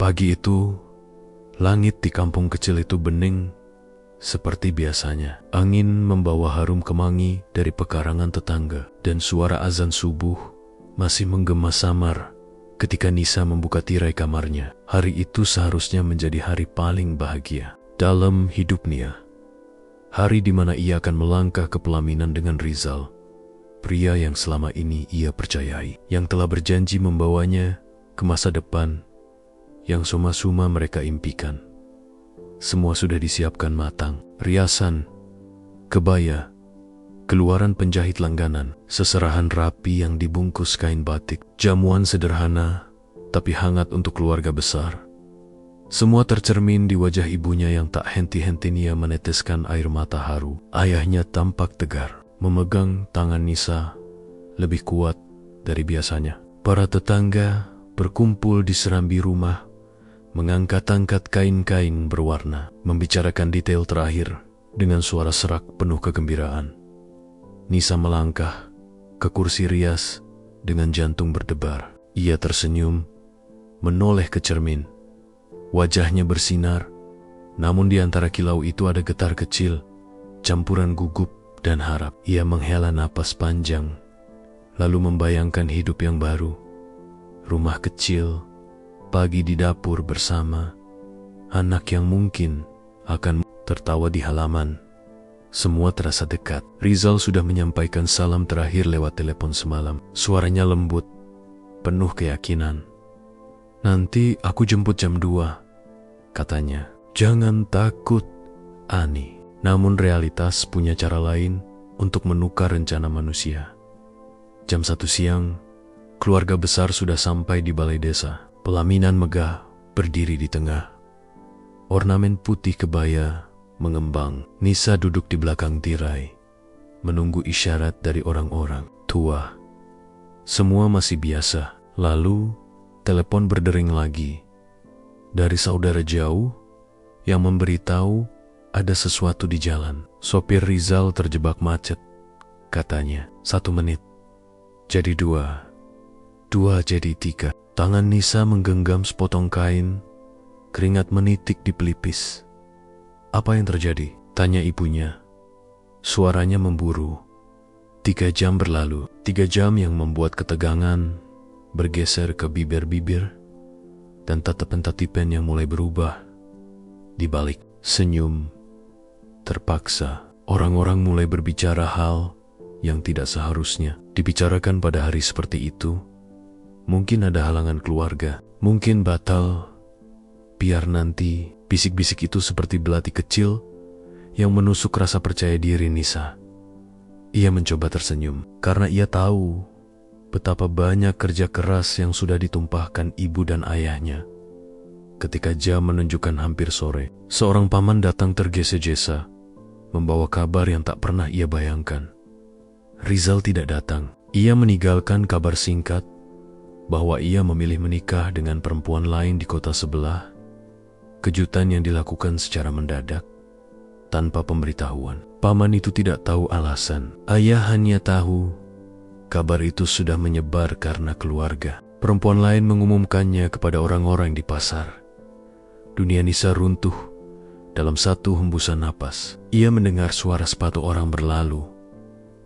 Pagi itu, langit di kampung kecil itu bening seperti biasanya. Angin membawa harum kemangi dari pekarangan tetangga, dan suara azan subuh masih menggema samar ketika Nisa membuka tirai kamarnya. Hari itu seharusnya menjadi hari paling bahagia dalam hidup Nia. Hari di mana ia akan melangkah ke pelaminan dengan Rizal, pria yang selama ini ia percayai, yang telah berjanji membawanya ke masa depan yang suma-suma mereka impikan. Semua sudah disiapkan matang, riasan, kebaya, keluaran penjahit langganan, seserahan rapi yang dibungkus kain batik, jamuan sederhana tapi hangat untuk keluarga besar. Semua tercermin di wajah ibunya yang tak henti-henti Nia meneteskan air mata haru. Ayahnya tampak tegar, memegang tangan Nisa lebih kuat dari biasanya. Para tetangga berkumpul di serambi rumah, mengangkat-angkat kain-kain berwarna, membicarakan detail terakhir dengan suara serak penuh kegembiraan. Nisa melangkah ke kursi rias dengan jantung berdebar. Ia tersenyum, menoleh ke cermin. Wajahnya bersinar, namun di antara kilau itu ada getar kecil, campuran gugup dan harap. Ia menghela napas panjang, lalu membayangkan hidup yang baru. Rumah kecil, pagi di dapur bersama, anak yang mungkin akan tertawa di halaman. Semua terasa dekat. Rizal sudah menyampaikan salam terakhir lewat telepon semalam. Suaranya lembut, penuh keyakinan. "Nanti aku jemput jam 2, katanya. "Jangan takut, Ani." Namun realitas punya cara lain untuk menukar rencana manusia. Jam 1 siang, keluarga besar sudah sampai di balai desa. Pelaminan megah berdiri di tengah. Ornamen putih kebaya mengembang. Nisa duduk di belakang tirai, menunggu isyarat dari orang-orang tua. Semua masih biasa. Lalu, telepon berdering lagi. Dari saudara jauh yang memberitahu ada sesuatu di jalan. Sopir Rizal terjebak macet, katanya. 1 menit jadi 2, 2 jadi 3. Tangan Nisa menggenggam sepotong kain, keringat menitik di pelipis. "Apa yang terjadi?" tanya ibunya. Suaranya memburu. 3 jam berlalu, 3 jam yang membuat ketegangan bergeser ke bibir-bibir, dan tatapan-tatapan yang mulai berubah. Di balik senyum terpaksa, orang-orang mulai berbicara hal yang tidak seharusnya dibicarakan pada hari seperti itu. Mungkin ada halangan keluarga, mungkin batal. Biar nanti, bisik-bisik itu seperti belati kecil yang menusuk rasa percaya diri Nisa. Ia mencoba tersenyum, karena ia tahu betapa banyak kerja keras yang sudah ditumpahkan ibu dan ayahnya. Ketika jam menunjukkan hampir sore, seorang paman datang tergesa-gesa, membawa kabar yang tak pernah ia bayangkan. Rizal tidak datang. Ia meninggalkan kabar singkat bahwa ia memilih menikah dengan perempuan lain di kota sebelah. Kejutan yang dilakukan secara mendadak, tanpa pemberitahuan. Paman itu tidak tahu alasan. Ayah hanya tahu kabar itu sudah menyebar karena keluarga. Perempuan lain mengumumkannya kepada orang-orang di pasar. Dunia Nisa runtuh dalam satu hembusan napas. Ia mendengar suara sepatu orang berlalu,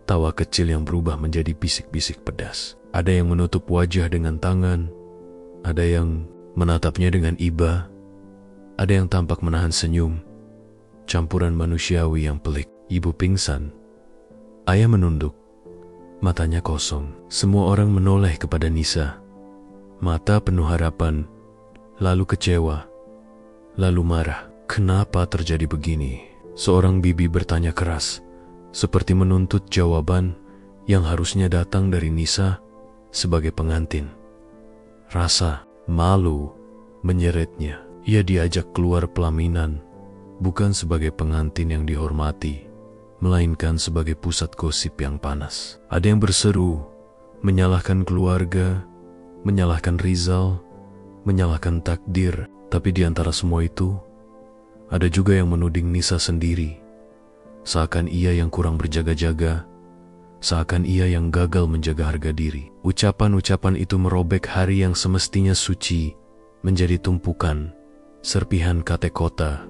tawa kecil yang berubah menjadi bisik-bisik pedas. Ada yang menutup wajah dengan tangan, ada yang menatapnya dengan iba, ada yang tampak menahan senyum, campuran manusiawi yang pelik. Ibu pingsan. Ayah menunduk, matanya kosong. Semua orang menoleh kepada Nisa. Mata penuh harapan, lalu kecewa, lalu marah. "Kenapa terjadi begini?" Seorang bibi bertanya keras, seperti menuntut jawaban yang harusnya datang dari Nisa sebagai pengantin. Rasa malu menyeretnya. Ia diajak keluar pelaminan, bukan sebagai pengantin yang dihormati, melainkan sebagai pusat gosip yang panas. Ada yang berseru, menyalahkan keluarga, menyalahkan Rizal, menyalahkan takdir. Tapi di antara semua itu, ada juga yang menuding Nisa sendiri. Seakan ia yang kurang berjaga-jaga, seakan ia yang gagal menjaga harga diri. Ucapan-ucapan itu merobek hari yang semestinya suci menjadi tumpukan serpihan kate kota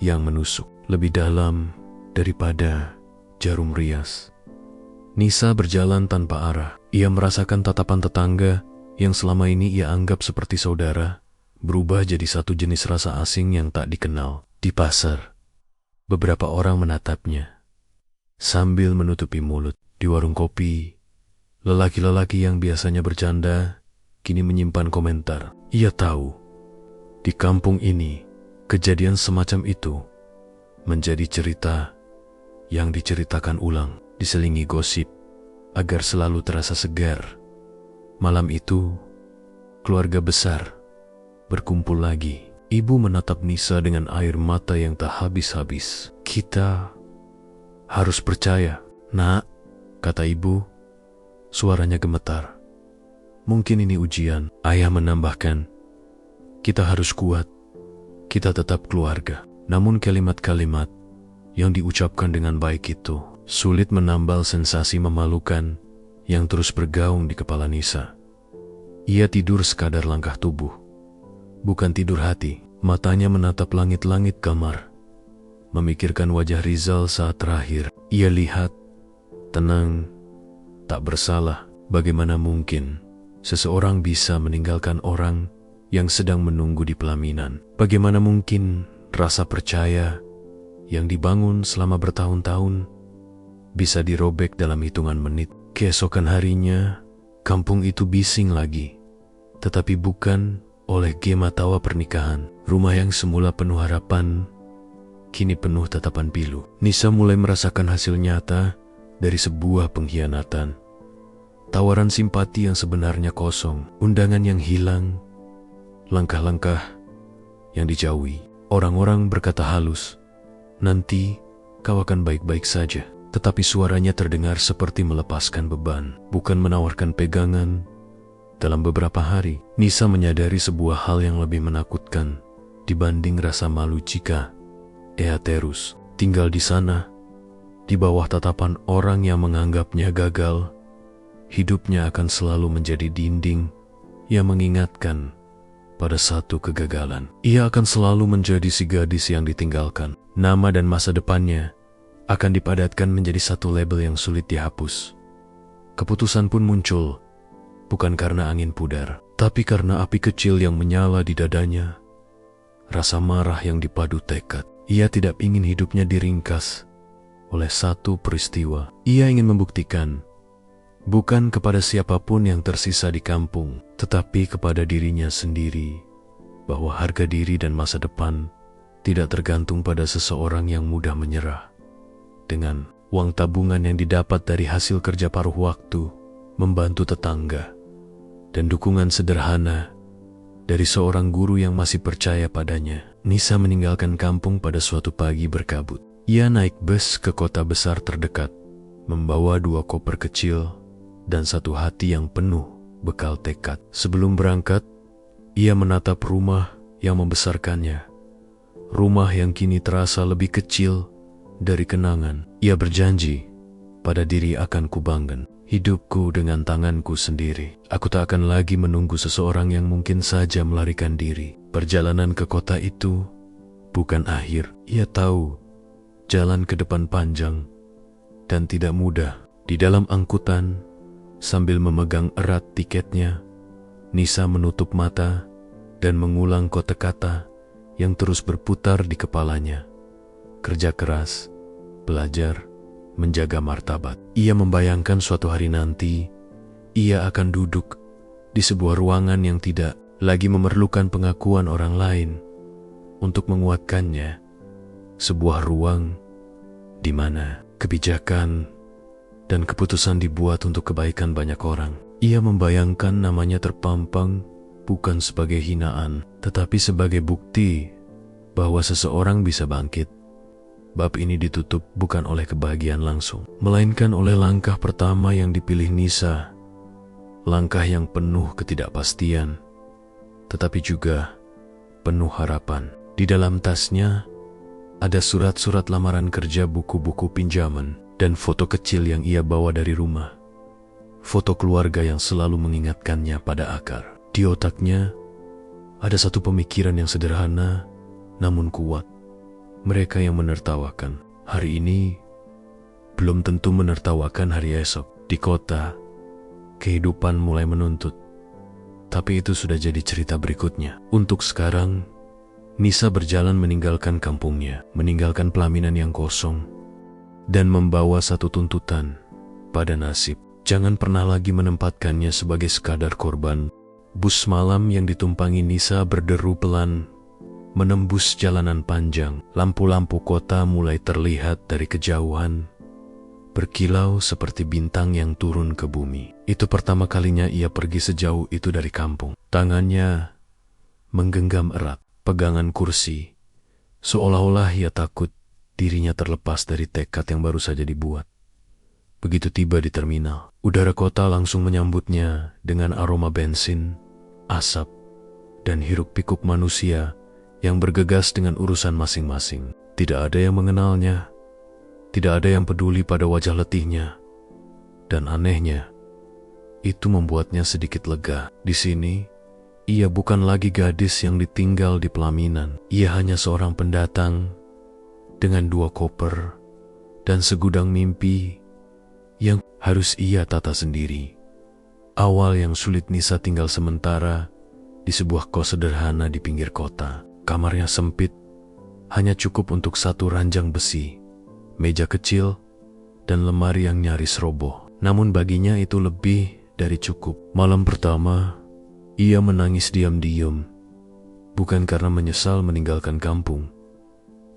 yang menusuk lebih dalam daripada jarum rias. Nisa berjalan tanpa arah. Ia merasakan tatapan tetangga yang selama ini ia anggap seperti saudara, berubah jadi satu jenis rasa asing yang tak dikenal. Di pasar, beberapa orang menatapnya sambil menutupi mulut. Di warung kopi, lelaki-lelaki yang biasanya bercanda kini menyimpan komentar. Ia tahu, di kampung ini, kejadian semacam itu menjadi cerita yang diceritakan ulang, diselingi gosip agar selalu terasa segar. Malam itu, keluarga besar berkumpul lagi. Ibu menatap Nisa dengan air mata yang tak habis-habis. "Kita harus percaya, Nak," kata ibu. Suaranya gemetar. "Mungkin ini ujian." Ayah menambahkan, "Kita harus kuat. Kita tetap keluarga." Namun kalimat-kalimat yang diucapkan dengan baik itu sulit menambal sensasi memalukan yang terus bergaung di kepala Nisa. Ia tidur sekadar langkah tubuh, bukan tidur hati. Matanya menatap langit-langit kamar, memikirkan wajah Rizal saat terakhir. Ia lihat tenang, tak bersalah. Bagaimana mungkin seseorang bisa meninggalkan orang yang sedang menunggu di pelaminan? Bagaimana mungkin rasa percaya yang dibangun selama bertahun-tahun bisa dirobek dalam hitungan menit? Keesokan harinya, kampung itu bising lagi, tetapi bukan oleh gema tawa pernikahan. Rumah yang semula penuh harapan kini penuh tatapan pilu. Nisa mulai merasakan hasil nyata dari sebuah pengkhianatan. Tawaran simpati yang sebenarnya kosong, undangan yang hilang, langkah-langkah yang dijauhi. Orang-orang berkata halus, "Nanti kau akan baik-baik saja." Tetapi suaranya terdengar seperti melepaskan beban, bukan menawarkan pegangan. Dalam beberapa hari, Nisa menyadari sebuah hal yang lebih menakutkan dibanding rasa malu jika ia terus tinggal di sana, di bawah tatapan orang yang menganggapnya gagal. Hidupnya akan selalu menjadi dinding yang mengingatkan pada satu kegagalan. Ia akan selalu menjadi si gadis yang ditinggalkan. Nama dan masa depannya akan dipadatkan menjadi satu label yang sulit dihapus. Keputusan pun muncul, bukan karena angin pudar, tapi karena api kecil yang menyala di dadanya. Rasa marah yang dipadu tekad. Ia tidak ingin hidupnya diringkas oleh satu peristiwa. Ia ingin membuktikan, bukan kepada siapapun yang tersisa di kampung, tetapi kepada dirinya sendiri, bahwa harga diri dan masa depan tidak tergantung pada seseorang yang mudah menyerah. Dengan uang tabungan yang didapat dari hasil kerja paruh waktu, membantu tetangga, dan dukungan sederhana dari seorang guru yang masih percaya padanya, Nisa meninggalkan kampung pada suatu pagi berkabut. Ia naik bus ke kota besar terdekat, membawa 2 koper kecil dan satu hati yang penuh bekal tekad. Sebelum berangkat, ia menatap rumah yang membesarkannya. Rumah yang kini terasa lebih kecil dari kenangan. Ia berjanji, pada diri akan kubangun hidupku dengan tanganku sendiri. Aku tak akan lagi menunggu seseorang yang mungkin saja melarikan diri. Perjalanan ke kota itu bukan akhir. Ia tahu jalan ke depan panjang dan tidak mudah. Di dalam angkutan, sambil memegang erat tiketnya, Nisa menutup mata dan mengulang kata-kata yang terus berputar di kepalanya. Kerja keras, belajar, menjaga martabat. Ia membayangkan suatu hari nanti, ia akan duduk di sebuah ruangan yang tidak lagi memerlukan pengakuan orang lain untuk menguatkannya. Sebuah ruang di mana kebijakan dan keputusan dibuat untuk kebaikan banyak orang. Ia membayangkan namanya terpampang bukan sebagai hinaan, tetapi sebagai bukti bahwa seseorang bisa bangkit. Bab ini ditutup bukan oleh kebahagiaan langsung, melainkan oleh langkah pertama yang dipilih Nisa. Langkah yang penuh ketidakpastian, tetapi juga penuh harapan. Di dalam tasnya ada surat-surat lamaran kerja, buku-buku pinjaman, dan foto kecil yang ia bawa dari rumah. Foto keluarga yang selalu mengingatkannya pada akar. Di otaknya Ada satu pemikiran yang sederhana, namun kuat. Mereka yang menertawakan hari ini belum tentu menertawakan hari esok. Di kota, kehidupan mulai menuntut. Tapi itu sudah jadi cerita berikutnya. Untuk sekarang, Nisa berjalan meninggalkan kampungnya, meninggalkan pelaminan yang kosong, dan membawa satu tuntutan pada nasib. Jangan pernah lagi menempatkannya sebagai sekadar korban. Bus malam yang ditumpangi Nisa berderu pelan, menembus jalanan panjang. Lampu-lampu kota mulai terlihat dari kejauhan, berkilau seperti bintang yang turun ke bumi. Itu pertama kalinya ia pergi sejauh itu dari kampung. Tangannya menggenggam erat pegangan kursi, seolah-olah ia takut dirinya terlepas dari tekad yang baru saja dibuat. Begitu tiba di terminal, udara kota langsung menyambutnya dengan aroma bensin, asap, dan hiruk-pikuk manusia yang bergegas dengan urusan masing-masing. Tidak ada yang mengenalnya, tidak ada yang peduli pada wajah letihnya, dan anehnya, itu membuatnya sedikit lega. Di sini, ia bukan lagi gadis yang ditinggal di pelaminan. Ia hanya seorang pendatang dengan 2 koper dan segudang mimpi yang harus ia tata sendiri. Awal yang sulit Nisa tinggal sementara di sebuah kos sederhana di pinggir kota. Kamarnya sempit, hanya cukup untuk satu ranjang besi, meja kecil, dan lemari yang nyaris roboh. Namun baginya itu lebih dari cukup. Malam pertama, ia menangis diam-diam, bukan karena menyesal meninggalkan kampung,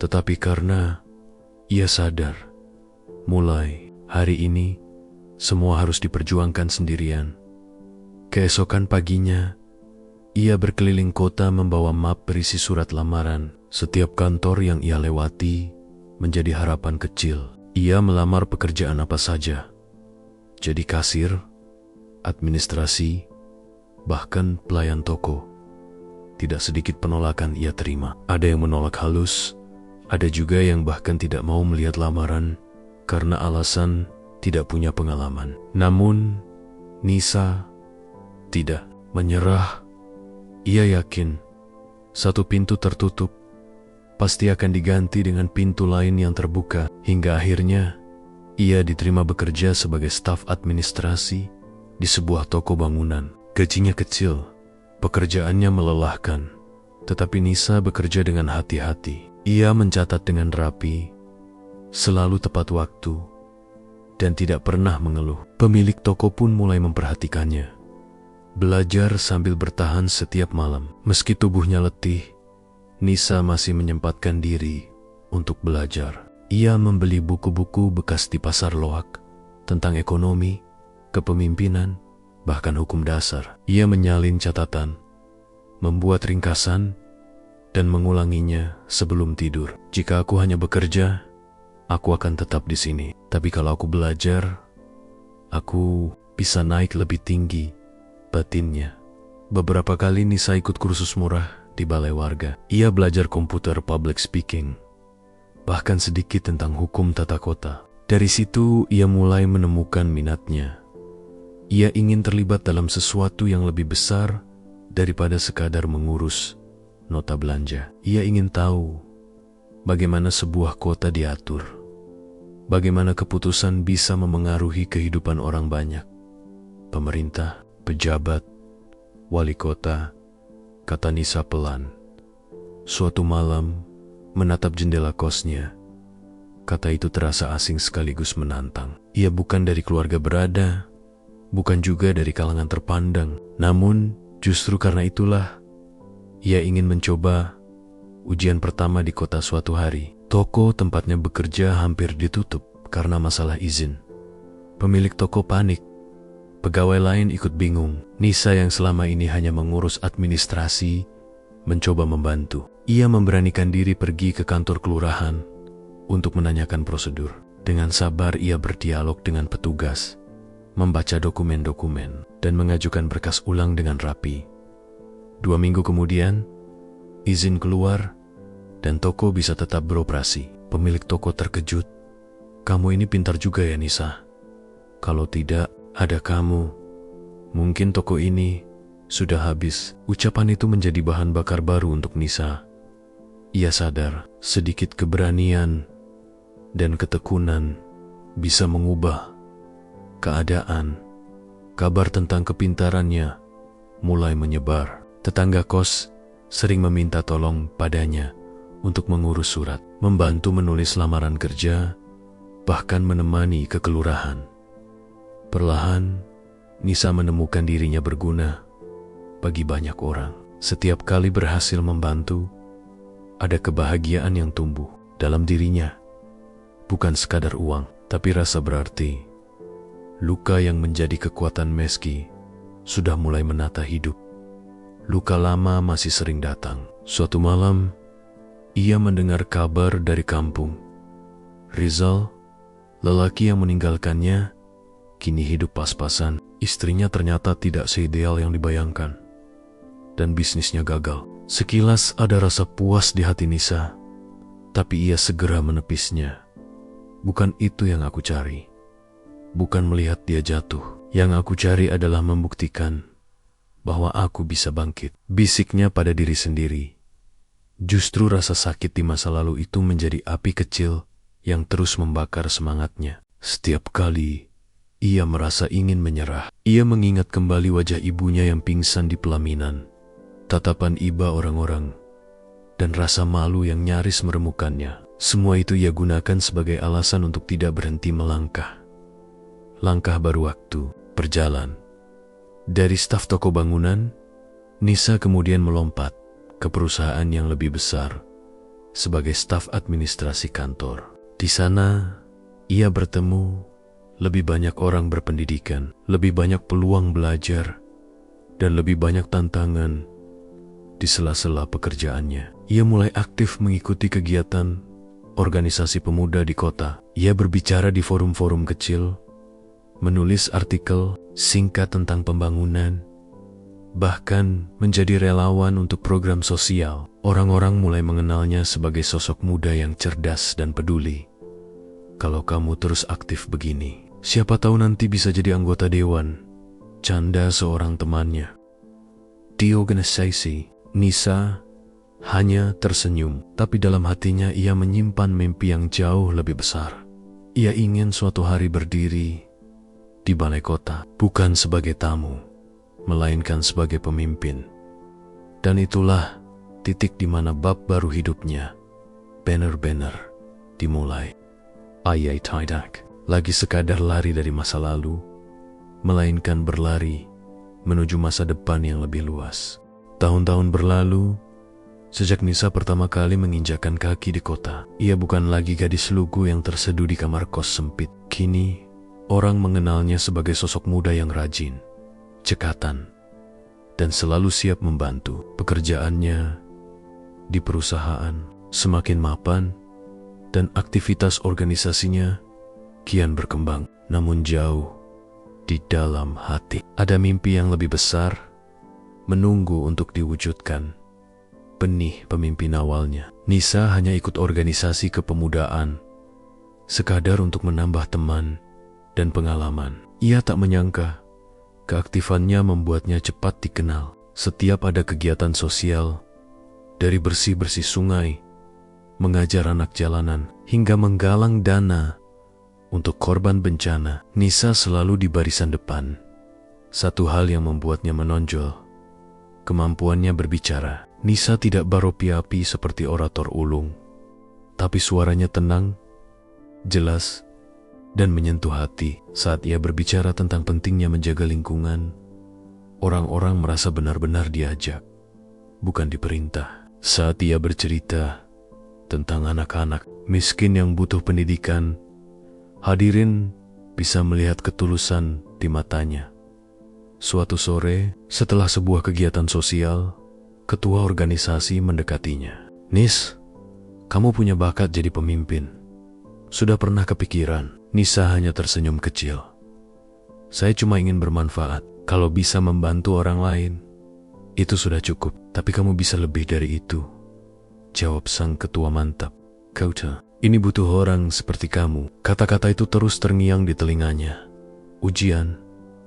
tetapi karena ia sadar, mulai hari ini, semua harus diperjuangkan sendirian. Keesokan paginya, ia berkeliling kota membawa map berisi surat lamaran. Setiap kantor yang ia lewati menjadi harapan kecil. Ia melamar pekerjaan apa saja. Jadi kasir, administrasi, bahkan pelayan toko. Tidak sedikit penolakan ia terima. Ada yang menolak halus, ada juga yang bahkan tidak mau melihat lamaran karena alasan tidak punya pengalaman. Namun, Nisa tidak menyerah. Ia yakin satu pintu tertutup pasti akan diganti dengan pintu lain yang terbuka. Hingga akhirnya, ia diterima bekerja sebagai staf administrasi di sebuah toko bangunan. Gajinya kecil, pekerjaannya melelahkan, tetapi Nisa bekerja dengan hati-hati. Ia mencatat dengan rapi, selalu tepat waktu, dan tidak pernah mengeluh. Pemilik toko pun mulai memperhatikannya. Belajar sambil bertahan setiap malam. Meski tubuhnya letih, Nisa masih menyempatkan diri untuk belajar. Ia membeli buku-buku bekas di pasar loak tentang ekonomi, kepemimpinan, bahkan hukum dasar. Ia menyalin catatan, membuat ringkasan, dan mengulanginya sebelum tidur. Jika aku hanya bekerja, aku akan tetap di sini. Tapi kalau aku belajar, aku bisa naik lebih tinggi, batinnya. Beberapa kali Nisa ikut kursus murah di balai warga. Ia belajar komputer, public speaking, bahkan sedikit tentang hukum tata kota. Dari situ ia mulai menemukan minatnya. Ia ingin terlibat dalam sesuatu yang lebih besar daripada sekadar mengurus nota belanja. Ia ingin tahu bagaimana sebuah kota diatur, bagaimana keputusan bisa memengaruhi kehidupan orang banyak. Pemerintah, pejabat, wali kota, kata Nisa pelan. Suatu malam, menatap jendela kosnya, kata itu terasa asing sekaligus menantang. Ia bukan dari keluarga berada, bukan juga dari kalangan terpandang. Namun, justru karena itulah, ia ingin mencoba ujian pertama di kota suatu hari. Toko tempatnya bekerja hampir ditutup karena masalah izin. Pemilik toko panik. Pegawai lain ikut bingung. Nisa yang selama ini hanya mengurus administrasi, mencoba membantu. Ia memberanikan diri pergi ke kantor kelurahan untuk menanyakan prosedur. Dengan sabar ia berdialog dengan petugas, membaca dokumen-dokumen, dan mengajukan berkas ulang dengan rapi. 2 minggu kemudian, izin keluar, dan toko bisa tetap beroperasi. Pemilik toko terkejut. Kamu ini pintar juga ya, Nisa. Kalau tidak ada kamu, mungkin toko ini sudah habis. Ucapan itu menjadi bahan bakar baru untuk Nisa. Ia sadar sedikit keberanian dan ketekunan bisa mengubah keadaan. Kabar tentang kepintarannya mulai menyebar. Tetangga kos sering meminta tolong padanya untuk mengurus surat, membantu menulis lamaran kerja, bahkan menemani ke kelurahan. Perlahan, Nisa menemukan dirinya berguna bagi banyak orang. Setiap kali berhasil membantu, ada kebahagiaan yang tumbuh dalam dirinya. Bukan sekadar uang, tapi rasa berarti. Luka yang menjadi kekuatan meski sudah mulai menata hidup. Luka lama masih sering datang. Suatu malam, ia mendengar kabar dari kampung. Rizal, lelaki yang meninggalkannya, kini hidup pas-pasan. Istrinya ternyata tidak seideal yang dibayangkan, dan bisnisnya gagal. Sekilas ada rasa puas di hati Nisa, tapi ia segera menepisnya. Bukan itu yang aku cari. Bukan melihat dia jatuh. Yang aku cari adalah membuktikan bahwa aku bisa bangkit. Bisiknya pada diri sendiri. Justru rasa sakit di masa lalu itu menjadi api kecil yang terus membakar semangatnya. Setiap kali ia merasa ingin menyerah, ia mengingat kembali wajah ibunya yang pingsan di pelaminan, tatapan iba orang-orang, dan rasa malu yang nyaris meremukannya. Semua itu ia gunakan sebagai alasan untuk tidak berhenti melangkah. Langkah baru waktu berjalan. Dari staf toko bangunan, Nisa kemudian melompat ke perusahaan yang lebih besar sebagai staf administrasi kantor. Di sana, ia bertemu lebih banyak orang berpendidikan, lebih banyak peluang belajar, dan lebih banyak tantangan di sela-sela pekerjaannya. Ia mulai aktif mengikuti kegiatan organisasi pemuda di kota. Ia berbicara di forum-forum kecil, menulis artikel singkat tentang pembangunan, bahkan menjadi relawan untuk program sosial. Orang-orang mulai mengenalnya sebagai sosok muda yang cerdas dan peduli. Kalau kamu terus aktif begini, siapa tahu nanti bisa jadi anggota dewan, canda seorang temannya. Di organisasi, Nisa hanya tersenyum, tapi dalam hatinya ia menyimpan mimpi yang jauh lebih besar. Ia ingin suatu hari berdiri di balai kota, bukan sebagai tamu, melainkan sebagai pemimpin. Dan itulah titik di mana bab baru hidupnya benar-benar dimulai. Ia tidak lagi sekadar lari dari masa lalu, melainkan berlari menuju masa depan yang lebih luas. Tahun-tahun berlalu, sejak Nisa pertama kali menginjakkan kaki di kota. Ia bukan lagi gadis lugu yang terseduh di kamar kos sempit. Kini, orang mengenalnya sebagai sosok muda yang rajin, cekatan, dan selalu siap membantu. Pekerjaannya di perusahaan semakin mapan, dan aktivitas organisasinya kian berkembang. Namun jauh di dalam hati, ada mimpi yang lebih besar menunggu untuk diwujudkan. Benih pemimpin awalnya. Nisa hanya ikut organisasi kepemudaan, sekadar untuk menambah teman dan pengalaman. Ia tak menyangka keaktifannya membuatnya cepat dikenal. Setiap ada kegiatan sosial, dari bersih-bersih sungai, mengajar anak jalanan, hingga menggalang dana untuk korban bencana, Nisa selalu di barisan depan. Satu hal yang membuatnya menonjol, kemampuannya berbicara. Nisa tidak berapi-api seperti orator ulung, tapi suaranya tenang, jelas, dan menyentuh hati. Saat ia berbicara tentang pentingnya menjaga lingkungan, orang-orang merasa benar-benar diajak, bukan diperintah. Saat ia bercerita tentang anak-anak miskin yang butuh pendidikan, hadirin bisa melihat ketulusan di matanya. Suatu sore, setelah sebuah kegiatan sosial, ketua organisasi mendekatinya. "Nis, kamu punya bakat jadi pemimpin. Sudah pernah kepikiran?" Nisa hanya tersenyum kecil. "Saya cuma ingin bermanfaat. Kalau bisa membantu orang lain, itu sudah cukup. Tapi kamu bisa lebih dari itu," jawab sang ketua mantap. "Kota, ini butuh orang seperti kamu." Kata-kata itu terus terngiang di telinganya. Ujian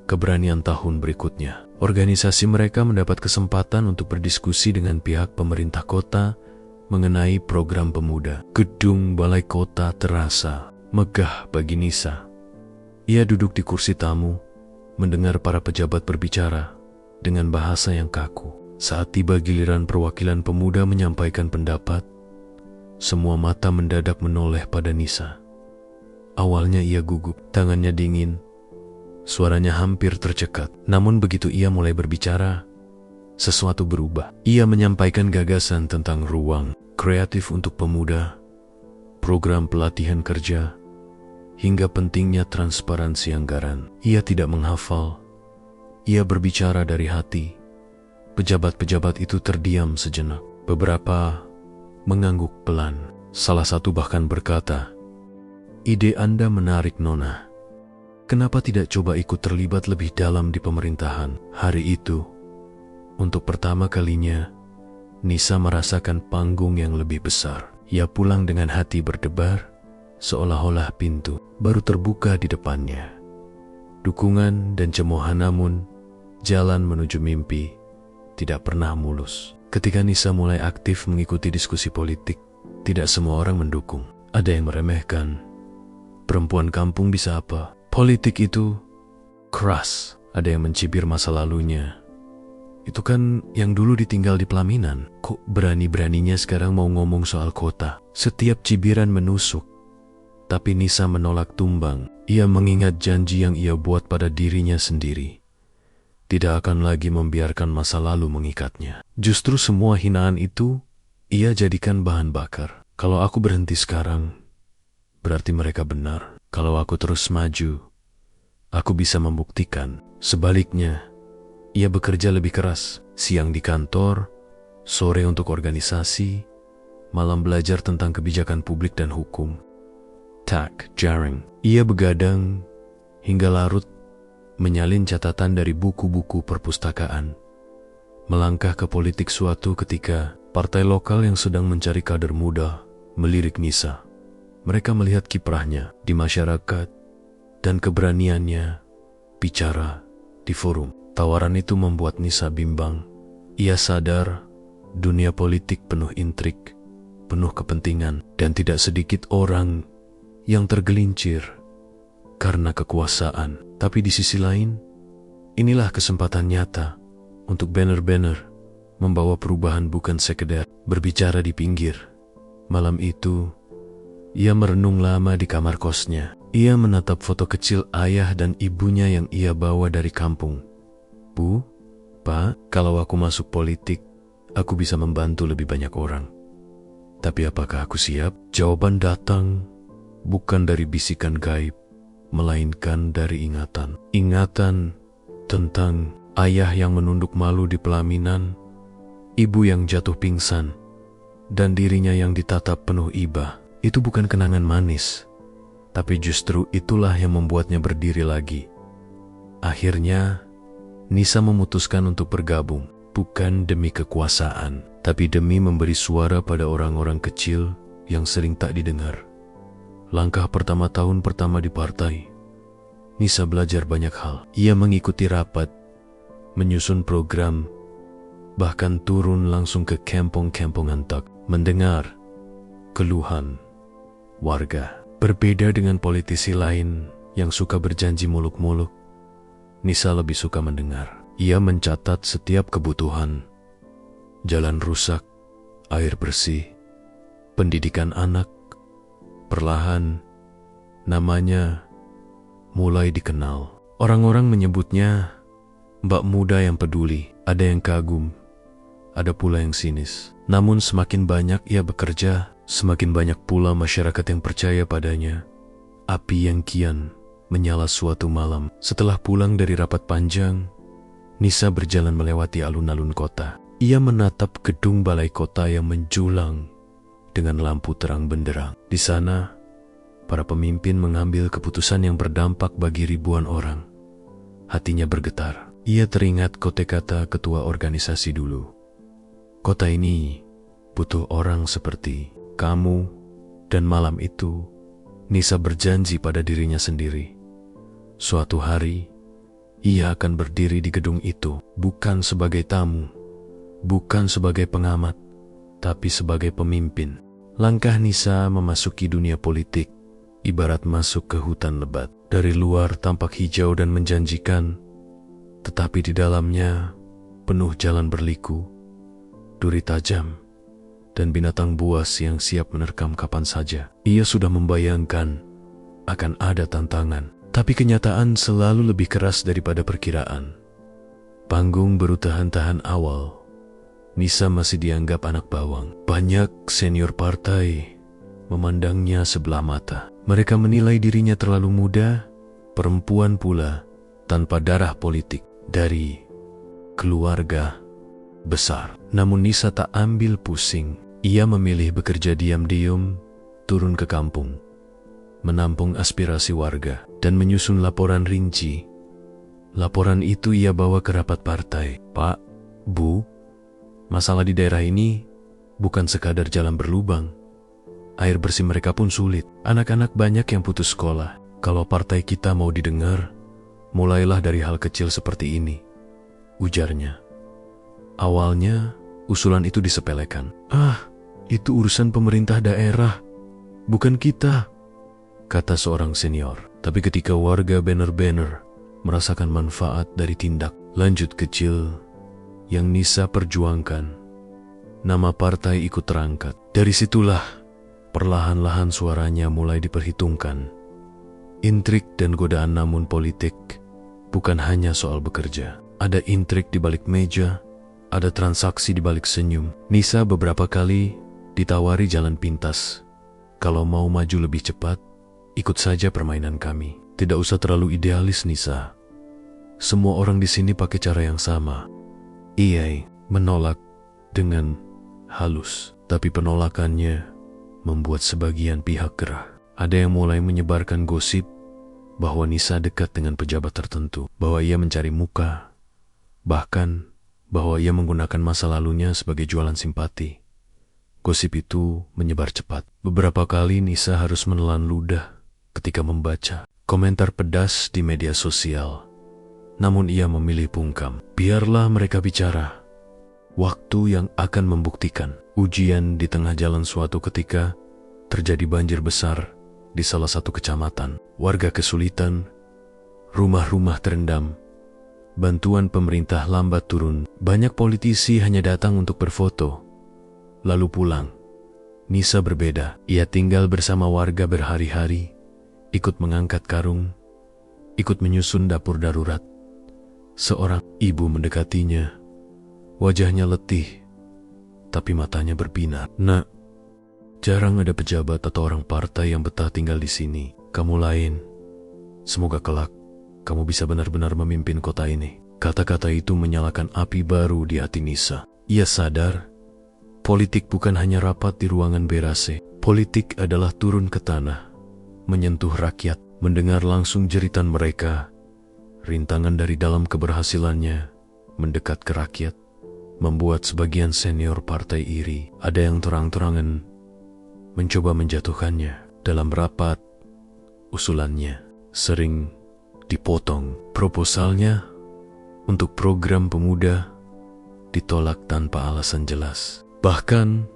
keberanian tahun berikutnya. Organisasi mereka mendapat kesempatan untuk berdiskusi dengan pihak pemerintah kota mengenai program pemuda. Gedung balai kota terasa megah bagi Nisa. Ia duduk di kursi tamu, mendengar para pejabat berbicara dengan bahasa yang kaku. Saat tiba giliran perwakilan pemuda menyampaikan pendapat, semua mata mendadak menoleh pada Nisa. Awalnya ia gugup, tangannya dingin, suaranya hampir tercekat. Namun begitu ia mulai berbicara, sesuatu berubah. Ia menyampaikan gagasan tentang ruang kreatif untuk pemuda, program pelatihan kerja, hingga pentingnya transparansi anggaran. Ia tidak menghafal, ia berbicara dari hati. Pejabat-pejabat itu terdiam sejenak. Beberapa mengangguk pelan. Salah satu bahkan berkata, "Ide Anda menarik, Nona. Kenapa tidak coba ikut terlibat lebih dalam di pemerintahan?" Hari itu, untuk pertama kalinya, Nisa merasakan panggung yang lebih besar. Ia pulang dengan hati berdebar, seolah-olah pintu baru terbuka di depannya. Dukungan dan cemoohan, namun jalan menuju mimpi tidak pernah mulus. Ketika Nisa mulai aktif mengikuti diskusi politik, tidak semua orang mendukung. Ada yang meremehkan. Perempuan kampung bisa apa? Politik itu keras. Ada yang mencibir masa lalunya. Itu kan yang dulu ditinggal di pelaminan. Kok berani-beraninya sekarang mau ngomong soal kota? Setiap cibiran menusuk. Tapi Nisa menolak tumbang. Ia mengingat janji yang ia buat pada dirinya sendiri. Tidak akan lagi membiarkan masa lalu mengikatnya. Justru semua hinaan itu ia jadikan bahan bakar. Kalau aku berhenti sekarang, berarti mereka benar. Kalau aku terus maju, aku bisa membuktikan. Sebaliknya, ia bekerja lebih keras. Siang di kantor, sore untuk organisasi, malam belajar tentang kebijakan publik dan hukum. Tak jarang, ia begadang hingga larut, menyalin catatan dari buku-buku perpustakaan. Melangkah ke politik suatu ketika, partai lokal yang sedang mencari kader muda melirik Nisa. Mereka melihat kiprahnya di masyarakat dan keberaniannya bicara di forum. Tawaran itu membuat Nisa bimbang. Ia sadar dunia politik penuh intrik, penuh kepentingan, dan tidak sedikit orang yang tergelincir karena kekuasaan. Tapi di sisi lain, inilah kesempatan nyata untuk banner-banner membawa perubahan, bukan sekedar berbicara di pinggir. Malam itu, ia merenung lama di kamar kosnya. Ia menatap foto kecil ayah dan ibunya yang ia bawa dari kampung. "Bu, Pak, kalau aku masuk politik, aku bisa membantu lebih banyak orang. Tapi apakah aku siap?" Jawaban datang bukan dari bisikan gaib, melainkan dari ingatan. Ingatan tentang ayah yang menunduk malu di pelaminan, ibu yang jatuh pingsan, dan dirinya yang ditatap penuh iba. Itu bukan kenangan manis, tapi justru itulah yang membuatnya berdiri lagi. Akhirnya, Nisa memutuskan untuk bergabung, bukan demi kekuasaan, tapi demi memberi suara pada orang-orang kecil yang sering tak didengar. Langkah pertama tahun pertama di partai, Nisa belajar banyak hal. Ia mengikuti rapat, menyusun program, bahkan turun langsung ke kampung-kampung Antak, mendengar keluhan warga. Berbeda dengan politisi lain yang suka berjanji muluk-muluk, Nisa lebih suka mendengar. Ia mencatat setiap kebutuhan: jalan rusak, air bersih, pendidikan anak. Perlahan, namanya mulai dikenal. Orang-orang menyebutnya Mbak Muda yang peduli. Ada yang kagum, ada pula yang sinis. Namun semakin banyak ia bekerja, semakin banyak pula masyarakat yang percaya padanya. Api yang kian menyala suatu malam. Setelah pulang dari rapat panjang, Nisa berjalan melewati alun-alun kota. Ia menatap gedung balai kota yang menjulang dengan lampu terang benderang. Di sana, para pemimpin mengambil keputusan yang berdampak bagi ribuan orang. Hatinya bergetar. Ia teringat kata ketua organisasi dulu. Kota ini butuh orang seperti kamu. Dan malam itu, Nisa berjanji pada dirinya sendiri. Suatu hari, ia akan berdiri di gedung itu, bukan sebagai tamu, bukan sebagai pengamat, tapi sebagai pemimpin. Langkah Nisa memasuki dunia politik ibarat masuk ke hutan lebat. Dari luar tampak hijau dan menjanjikan, tetapi di dalamnya penuh jalan berliku, duri tajam, dan binatang buas yang siap menerkam kapan saja. Ia sudah membayangkan akan ada tantangan, tapi kenyataan selalu lebih keras daripada perkiraan. Panggung berutahan-tahan awal, Nisa masih dianggap anak bawang. Banyak senior partai memandangnya sebelah mata. Mereka menilai dirinya terlalu muda, perempuan pula, tanpa darah politik, dari keluarga besar. Namun Nisa tak ambil pusing. Ia memilih bekerja diam-diam, turun ke kampung, menampung aspirasi warga, dan menyusun laporan rinci. Laporan itu ia bawa ke rapat partai. Pak, Bu, masalah di daerah ini bukan sekadar jalan berlubang. Air bersih mereka pun sulit. Anak-anak banyak yang putus sekolah. Kalau partai kita mau didengar, mulailah dari hal kecil seperti ini, ujarnya. Awalnya, usulan itu disepelekan. Itu urusan pemerintah daerah, bukan kita, kata seorang senior. Tapi ketika warga benar-benar merasakan manfaat dari tindak lanjut kecil yang Nisa perjuangkan, nama partai ikut terangkat. Dari situlah perlahan-lahan suaranya mulai diperhitungkan. Intrik dan godaan, namun politik bukan hanya soal bekerja. Ada intrik di balik meja, ada transaksi di balik senyum. Nisa beberapa kali ditawari jalan pintas. Kalau mau maju lebih cepat, ikut saja permainan kami. Tidak usah terlalu idealis, Nisa. Semua orang di sini pakai cara yang sama. Ia menolak dengan halus, tapi penolakannya membuat sebagian pihak gerah. Ada yang mulai menyebarkan gosip bahwa Nisa dekat dengan pejabat tertentu, bahwa ia mencari muka, bahkan bahwa ia menggunakan masa lalunya sebagai jualan simpati. Gosip itu menyebar cepat. Beberapa kali Nisa harus menelan ludah ketika membaca komentar pedas di media sosial. Namun ia memilih bungkam. Biarlah mereka bicara. Waktu yang akan membuktikan. Ujian di tengah jalan suatu ketika terjadi banjir besar di salah satu kecamatan. Warga kesulitan, rumah-rumah terendam, bantuan pemerintah lambat turun. Banyak politisi hanya datang untuk berfoto, lalu pulang. Nisa berbeda. Ia tinggal bersama warga berhari-hari, ikut mengangkat karung, ikut menyusun dapur darurat. Seorang ibu mendekatinya. Wajahnya letih, tapi matanya berbinar. Nak, jarang ada pejabat atau orang partai yang betah tinggal di sini. Kamu lain. Semoga kelak kamu bisa benar-benar memimpin kota ini. Kata-kata itu menyalakan api baru di hati Nisa. Ia sadar, politik bukan hanya rapat di ruangan berase. Politik adalah turun ke tanah, menyentuh rakyat, mendengar langsung jeritan mereka, rintangan dari dalam keberhasilannya, mendekat ke rakyat. Membuat sebagian senior partai iri. Ada yang terang-terangan mencoba menjatuhkannya. Dalam rapat, usulannya sering dipotong. Proposalnya untuk program pemuda ditolak tanpa alasan jelas. Bahkan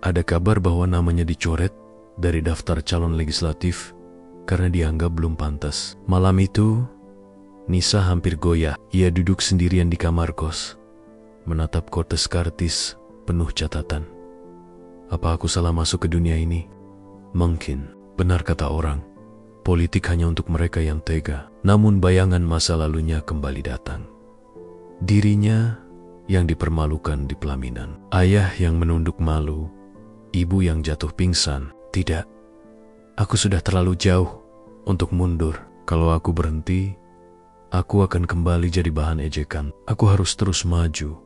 ada kabar bahwa namanya dicoret dari daftar calon legislatif karena dianggap belum pantas. Malam itu, Nisa hampir goyah. Ia duduk sendirian di kamar kos, menatap kotes kartis penuh catatan. Apa aku salah masuk ke dunia ini? Mungkin, benar kata orang, politik hanya untuk mereka yang tega. Namun bayangan masa lalunya kembali datang. Dirinya yang dipermalukan di pelaminan. Ayah yang menunduk malu. Ibu yang jatuh pingsan. Tidak, aku sudah terlalu jauh untuk mundur. Kalau aku berhenti, aku akan kembali jadi bahan ejekan. Aku harus terus maju.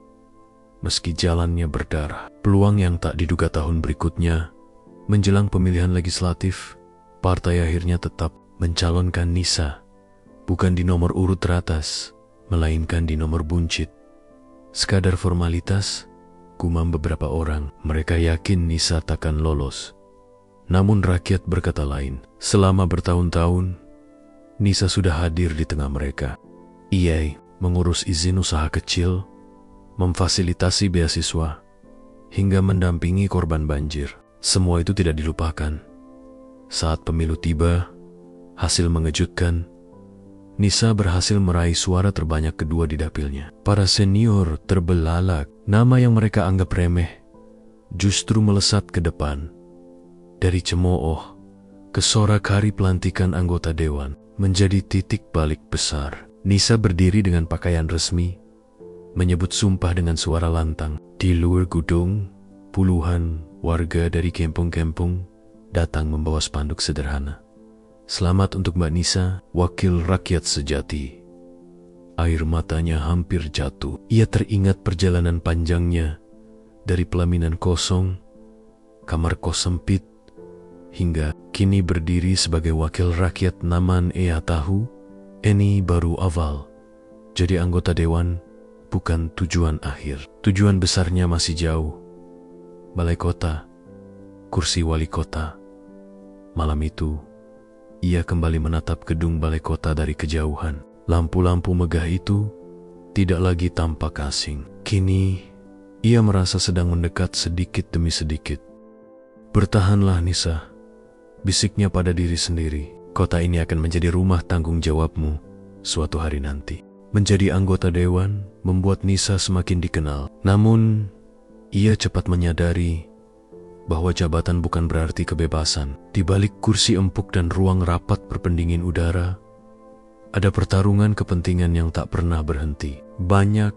Meski jalannya berdarah, peluang yang tak diduga tahun berikutnya, menjelang pemilihan legislatif, partai akhirnya tetap mencalonkan Nisa, bukan di nomor urut teratas, melainkan di nomor buncit. Sekadar formalitas, gumam beberapa orang. Mereka yakin Nisa takkan lolos. Namun rakyat berkata lain. Selama bertahun-tahun, Nisa sudah hadir di tengah mereka. Ia mengurus izin usaha kecil, memfasilitasi beasiswa, hingga mendampingi korban banjir. Semua itu tidak dilupakan. Saat pemilu tiba, hasil mengejutkan. Nisa berhasil meraih suara terbanyak kedua di dapilnya. Para senior terbelalak, nama yang mereka anggap remeh justru melesat ke depan. Dari cemooh ke sorak-hari pelantikan anggota dewan menjadi titik balik besar. Nisa berdiri dengan pakaian resmi, menyebut sumpah dengan suara lantang. Di luar gedung, puluhan warga dari kampung-kampung datang membawa spanduk sederhana. Selamat untuk Mbak Nisa, wakil rakyat sejati. Air matanya hampir jatuh. Ia teringat perjalanan panjangnya dari pelaminan kosong, kamar kos sempit, hingga kini berdiri sebagai wakil rakyat. Namun ia tahu, ini baru awal. Jadi anggota dewan bukan tujuan akhir. Tujuan besarnya masih jauh. Balai kota, kursi wali kota. Malam itu, ia kembali menatap gedung balai kota dari kejauhan. Lampu-lampu megah itu tidak lagi tampak asing. Kini, ia merasa sedang mendekat sedikit demi sedikit. Bertahanlah Nisa, bisiknya pada diri sendiri. Kota ini akan menjadi rumah tanggung jawabmu suatu hari nanti. Menjadi anggota dewan membuat Nisa semakin dikenal. Namun, ia cepat menyadari bahwa jabatan bukan berarti kebebasan. Di balik kursi empuk dan ruang rapat berpendingin udara, ada pertarungan kepentingan yang tak pernah berhenti. Banyak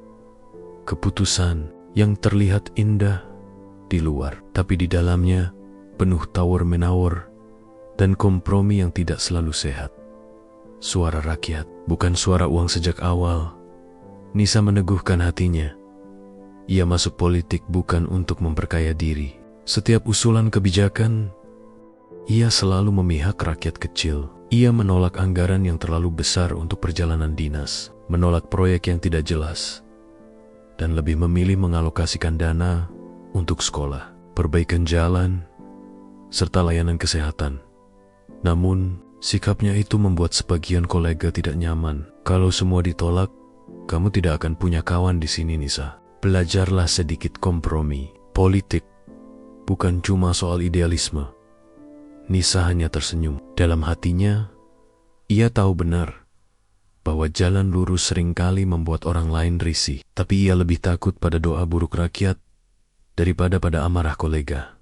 keputusan yang terlihat indah di luar, tapi di dalamnya penuh tawar-menawar dan kompromi yang tidak selalu sehat. Suara rakyat, bukan suara uang sejak awal. Nisa meneguhkan hatinya. Ia masuk politik bukan untuk memperkaya diri. Setiap usulan kebijakan, ia selalu memihak rakyat kecil. Ia menolak anggaran yang terlalu besar untuk perjalanan dinas, menolak proyek yang tidak jelas, dan lebih memilih mengalokasikan dana untuk sekolah, perbaikan jalan, serta layanan kesehatan. Namun, sikapnya itu membuat sebagian kolega tidak nyaman. Kalau semua ditolak, kamu tidak akan punya kawan di sini, Nisa. Belajarlah sedikit kompromi. Politik bukan cuma soal idealisme. Nisa hanya tersenyum. Dalam hatinya, ia tahu benar bahwa jalan lurus seringkali membuat orang lain risih. Tapi ia lebih takut pada doa buruk rakyat daripada pada amarah kolega.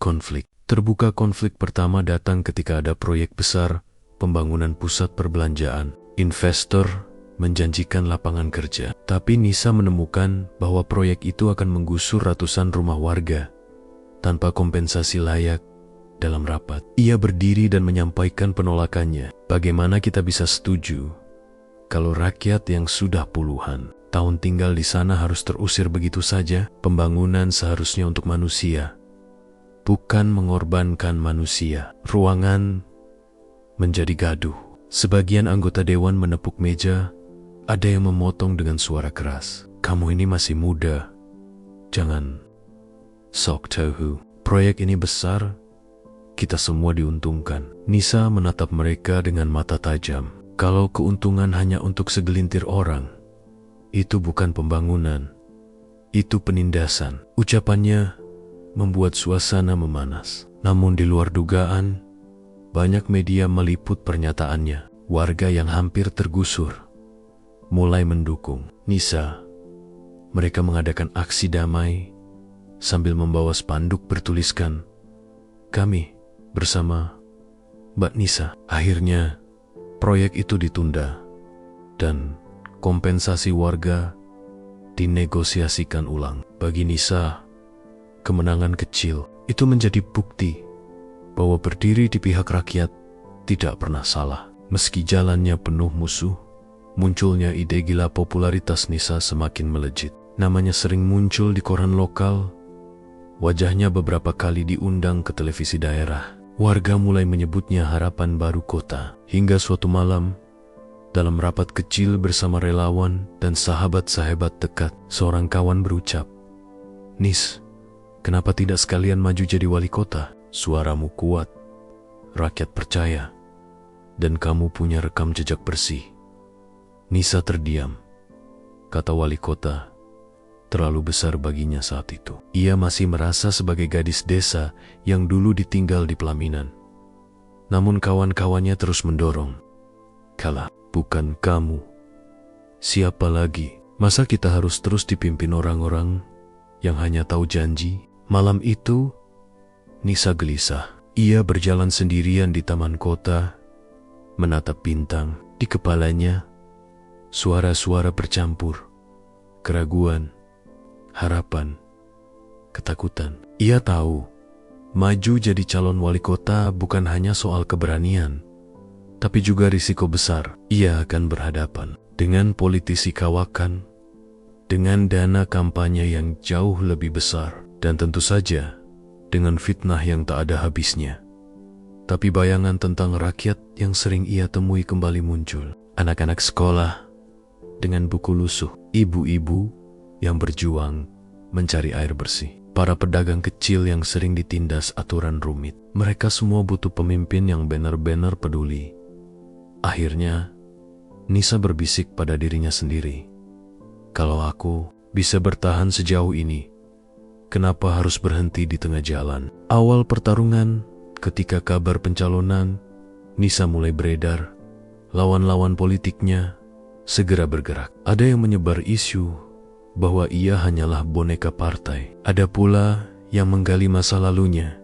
Konflik. Terbuka konflik pertama datang ketika ada proyek besar, pembangunan pusat perbelanjaan. Investor menjanjikan lapangan kerja. Tapi Nisa menemukan bahwa proyek itu akan menggusur ratusan rumah warga tanpa kompensasi layak. Dalam rapat, ia berdiri dan menyampaikan penolakannya. Bagaimana kita bisa setuju kalau rakyat yang sudah puluhan tahun tinggal di sana harus terusir begitu saja? Pembangunan seharusnya untuk manusia, bukan mengorbankan manusia. Ruangan menjadi gaduh. Sebagian anggota dewan menepuk meja. Ada yang memotong dengan suara keras. Kamu ini masih muda. Jangan sok tahu. Proyek ini besar. Kita semua diuntungkan. Nisa menatap mereka dengan mata tajam. Kalau keuntungan hanya untuk segelintir orang, itu bukan pembangunan. Itu penindasan. Ucapannya membuat suasana memanas. Namun di luar dugaan, banyak media meliput pernyataannya. Warga yang hampir tergusur mulai mendukung Nisa. Mereka mengadakan aksi damai sambil membawa spanduk bertuliskan, "Kami bersama Mbak Nisa." Akhirnya, proyek itu ditunda dan kompensasi warga dinegosiasikan ulang. Bagi Nisa, kemenangan kecil itu menjadi bukti bahwa berdiri di pihak rakyat tidak pernah salah. Meski jalannya penuh musuh, munculnya ide gila. Popularitas Nisa semakin melejit. Namanya sering muncul di koran lokal. Wajahnya beberapa kali diundang ke televisi daerah. Warga mulai menyebutnya harapan baru kota. Hingga suatu malam, dalam rapat kecil bersama relawan dan sahabat-sahabat dekat, seorang kawan berucap, "Nis, kenapa tidak sekalian maju jadi wali kota? Suaramu kuat, rakyat percaya, dan kamu punya rekam jejak bersih." Nisa terdiam. Kata wali kota terlalu besar baginya saat itu. Ia masih merasa sebagai gadis desa yang dulu ditinggal di pelaminan. Namun kawan-kawannya terus mendorong. Kala, bukan kamu. Siapa lagi? Masa kita harus terus dipimpin orang-orang yang hanya tahu janji? Malam itu, Nisa gelisah. Ia berjalan sendirian di taman kota, menatap bintang. Di kepalanya, suara-suara bercampur. Keraguan, harapan, ketakutan. Ia tahu, maju jadi calon wali kota bukan hanya soal keberanian, tapi juga risiko besar. Ia akan berhadapan dengan politisi kawakan, dengan dana kampanye yang jauh lebih besar, dan tentu saja dengan fitnah yang tak ada habisnya. Tapi bayangan tentang rakyat yang sering ia temui kembali muncul. Anak-anak sekolah dengan buku lusuh, ibu-ibu yang berjuang mencari air bersih, para pedagang kecil yang sering ditindas aturan rumit. Mereka semua butuh pemimpin yang benar-benar peduli. Akhirnya, Nisa berbisik pada dirinya sendiri. Kalau aku bisa bertahan sejauh ini, kenapa harus berhenti di tengah jalan? Awal pertarungan, ketika kabar pencalonan Nisa mulai beredar, lawan-lawan politiknya segera bergerak. Ada yang menyebar isu bahwa ia hanyalah boneka partai. Ada pula yang menggali masa lalunya.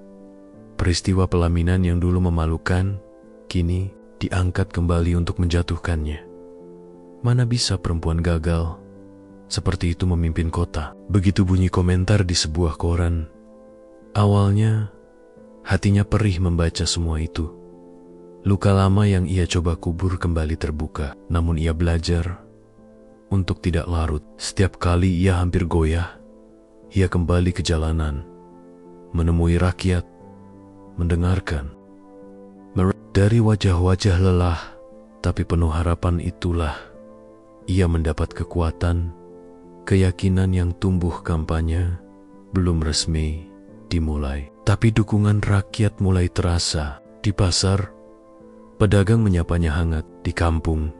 Peristiwa pelaminan yang dulu memalukan, kini diangkat kembali untuk menjatuhkannya. Mana bisa perempuan gagal seperti itu memimpin kota? Begitu bunyi komentar di sebuah koran. Awalnya, hatinya perih membaca semua itu. Luka lama yang ia coba kubur kembali terbuka. Namun ia belajar untuk tidak larut. Setiap kali ia hampir goyah, ia kembali ke jalanan, menemui rakyat, mendengarkan. Dari wajah-wajah lelah, tapi penuh harapan itulah, ia mendapat kekuatan, keyakinan yang tumbuh. Kampanye belum resmi dimulai, tapi dukungan rakyat mulai terasa. Di pasar, pedagang menyapanya hangat. Di kampung,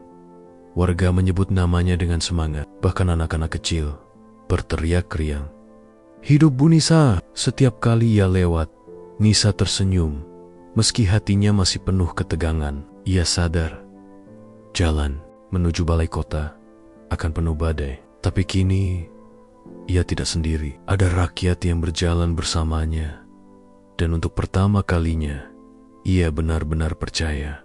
warga menyebut namanya dengan semangat. Bahkan anak-anak kecil berteriak riang, "Hidup Bu Nisa!" Setiap kali ia lewat, Nisa tersenyum. Meski hatinya masih penuh ketegangan, ia sadar jalan menuju balai kota akan penuh badai. Tapi kini, ia tidak sendiri. Ada rakyat yang berjalan bersamanya. Dan untuk pertama kalinya, ia benar-benar percaya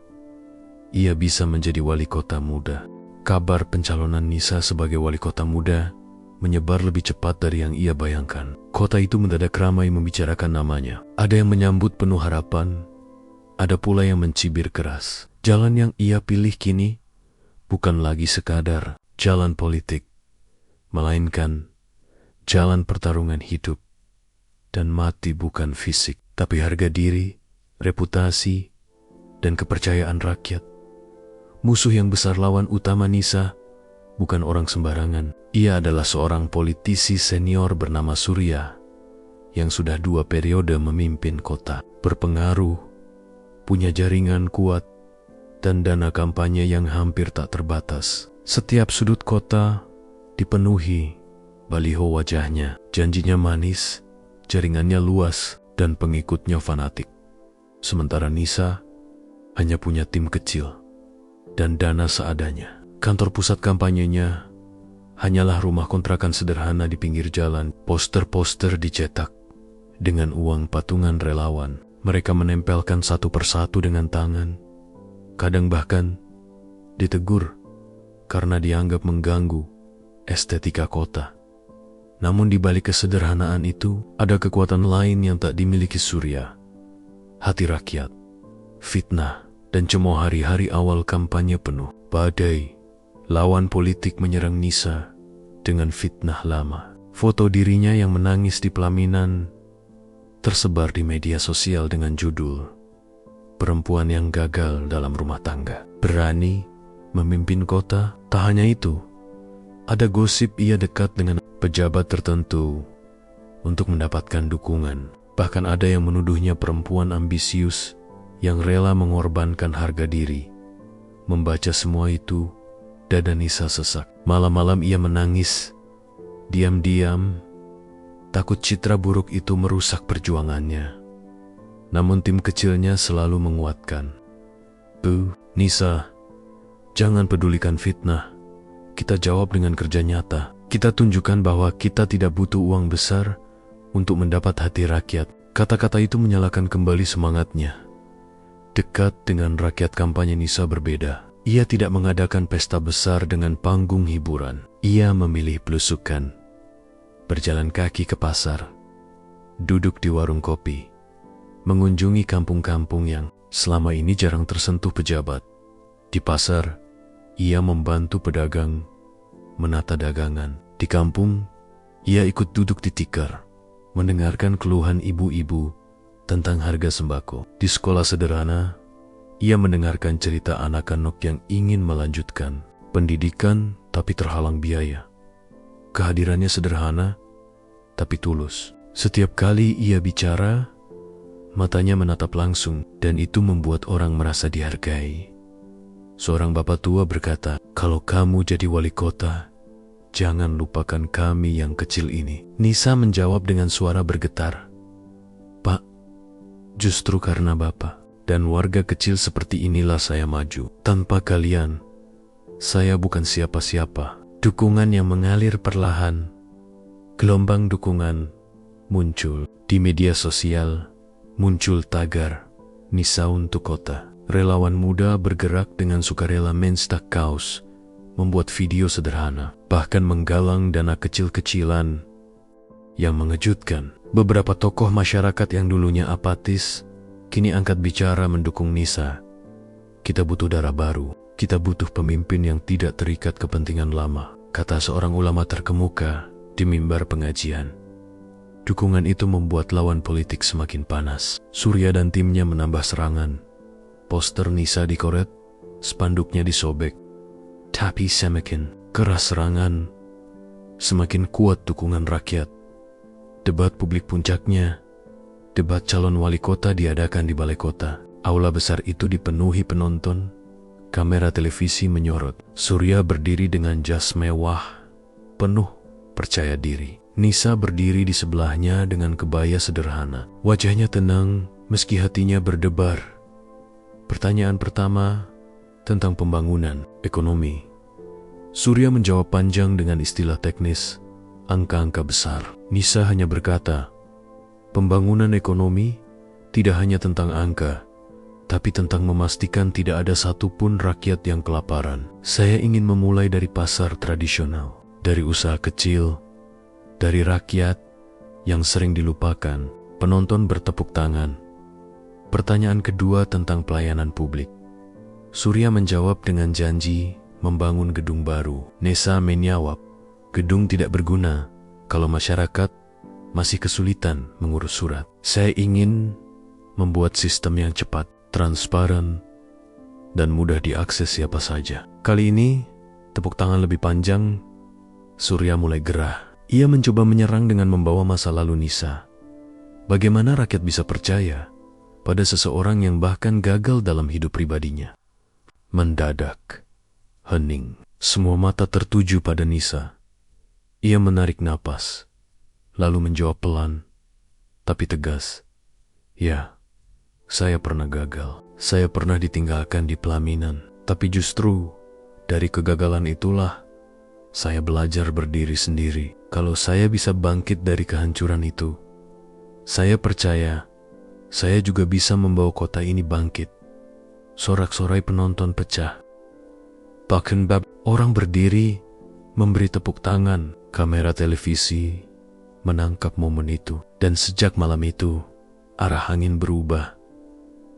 ia bisa menjadi wali kota muda. Kabar pencalonan Nisa sebagai wali kota muda menyebar lebih cepat dari yang ia bayangkan. Kota itu mendadak ramai membicarakan namanya. Ada yang menyambut penuh harapan, ada pula yang mencibir keras. Jalan yang ia pilih kini bukan lagi sekadar jalan politik, melainkan jalan pertarungan hidup dan mati. Bukan fisik, tapi harga diri, reputasi, dan kepercayaan rakyat. Musuh yang besar lawan utama Nisa bukan orang sembarangan. Ia adalah seorang politisi senior bernama Surya yang sudah 2 periode memimpin kota, berpengaruh, punya jaringan kuat, dan dana kampanye yang hampir tak terbatas. Setiap sudut kota dipenuhi baliho wajahnya. Janjinya manis, jaringannya luas, dan pengikutnya fanatik. Sementara Nisa hanya punya tim kecil dan dana seadanya. Kantor pusat kampanyenya hanyalah rumah kontrakan sederhana di pinggir jalan. Poster-poster dicetak dengan uang patungan relawan. Mereka menempelkan satu persatu dengan tangan. Kadang bahkan ditegur karena dianggap mengganggu estetika kota. Namun di balik kesederhanaan itu, ada kekuatan lain yang tak dimiliki Surya. Hati rakyat, fitnah, dan cemooh hari-hari awal kampanye penuh badai. Lawan politik menyerang Nisa dengan fitnah lama. Foto dirinya yang menangis di pelaminan tersebar di media sosial dengan judul "Perempuan yang gagal dalam rumah tangga, berani memimpin kota." Tak hanya itu, ada gosip ia dekat dengan pejabat tertentu untuk mendapatkan dukungan. Bahkan ada yang menuduhnya perempuan ambisius yang rela mengorbankan harga diri. Membaca semua itu, Dada Nisa sesak. Malam-malam ia menangis. Diam-diam, takut citra buruk itu merusak perjuangannya. Namun tim kecilnya selalu menguatkan. "Bu, Nisa, jangan pedulikan fitnah. Kita jawab dengan kerja nyata. Kita tunjukkan bahwa kita tidak butuh uang besar untuk mendapat hati rakyat." Kata-kata itu menyalakan kembali semangatnya. Dekat dengan rakyat kampanye Nisa berbeda. Ia tidak mengadakan pesta besar dengan panggung hiburan. Ia memilih belusukan, berjalan kaki ke pasar, duduk di warung kopi, mengunjungi kampung-kampung yang selama ini jarang tersentuh pejabat. Di pasar, ia membantu pedagang menata dagangan. Di kampung, ia ikut duduk di tikar, mendengarkan keluhan ibu-ibu tentang harga sembako. Di sekolah sederhana, ia mendengarkan cerita anak-anak yang ingin melanjutkan pendidikan tapi terhalang biaya. Kehadirannya sederhana tapi tulus. Setiap kali ia bicara, matanya menatap langsung, dan itu membuat orang merasa dihargai. Seorang bapak tua berkata, "Kalau kamu jadi wali kota, jangan lupakan kami yang kecil ini." Nisa menjawab dengan suara bergetar, "Pak, justru karena Bapak dan warga kecil seperti inilah saya maju. Tanpa kalian, saya bukan siapa-siapa." Dukungan yang mengalir perlahan. Gelombang dukungan muncul. Di media sosial muncul tagar Nisa untuk kota. Relawan muda bergerak dengan sukarela menstak kaos, membuat video sederhana, bahkan menggalang dana kecil-kecilan. Yang mengejutkan, beberapa tokoh masyarakat yang dulunya apatis kini angkat bicara mendukung Nisa. "Kita butuh darah baru. Kita butuh pemimpin yang tidak terikat kepentingan lama," kata seorang ulama terkemuka di mimbar pengajian. Dukungan itu membuat lawan politik semakin panas. Surya dan timnya menambah serangan. Poster Nisa dikoret, spanduknya disobek. Tapi semakin keras serangan, semakin kuat dukungan rakyat. Debat publik puncaknya, debat calon wali kota diadakan di balai kota. Aula besar itu dipenuhi penonton. Kamera televisi menyorot. Surya berdiri dengan jas mewah, penuh percaya diri. Nisa berdiri di sebelahnya dengan kebaya sederhana. Wajahnya tenang meski hatinya berdebar. Pertanyaan pertama tentang pembangunan, ekonomi. Surya menjawab panjang dengan istilah teknis, angka-angka besar. Nisa hanya berkata, "Pembangunan ekonomi tidak hanya tentang angka, tapi tentang memastikan tidak ada satupun rakyat yang kelaparan. Saya ingin memulai dari pasar tradisional, dari usaha kecil, dari rakyat yang sering dilupakan." Penonton bertepuk tangan. Pertanyaan kedua tentang pelayanan publik. Surya menjawab dengan janji membangun gedung baru. Nisa menjawab, "Gedung tidak berguna kalau masyarakat masih kesulitan mengurus surat. Saya ingin membuat sistem yang cepat, transparan, dan mudah diakses siapa saja." Kali ini, tepuk tangan lebih panjang. Surya mulai gerah. Ia mencoba menyerang dengan membawa masa lalu Nisa. Bagaimana rakyat bisa percaya pada seseorang yang bahkan gagal dalam hidup pribadinya? Mendadak, hening. Semua mata tertuju pada Nisa. Ia menarik napas, lalu menjawab pelan, tapi tegas, "Ya, saya pernah gagal. Saya pernah ditinggalkan di pelaminan. Tapi justru dari kegagalan itulah saya belajar berdiri sendiri. Kalau saya bisa bangkit dari kehancuran itu, saya percaya saya juga bisa membawa kota ini bangkit." Sorak-sorai penonton pecah. Bahkan orang berdiri memberi tepuk tangan. Kamera televisi menangkap momen itu. Dan sejak malam itu, arah angin berubah.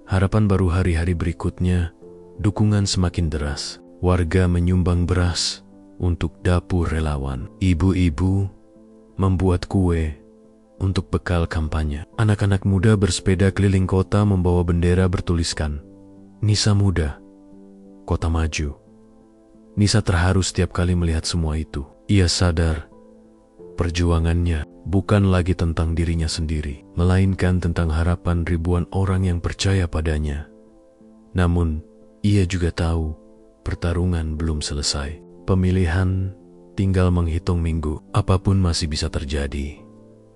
Harapan baru hari-hari berikutnya, dukungan semakin deras. Warga menyumbang beras untuk dapur relawan. Ibu-ibu membuat kue untuk bekal kampanye. Anak-anak muda bersepeda keliling kota membawa bendera bertuliskan, "Nisa Muda, Kota Maju." Nisa terharu setiap kali melihat semua itu. Ia sadar perjuangannya bukan lagi tentang dirinya sendiri, melainkan tentang harapan ribuan orang yang percaya padanya. Namun, ia juga tahu pertarungan belum selesai. Pemilihan tinggal menghitung minggu. Apapun masih bisa terjadi.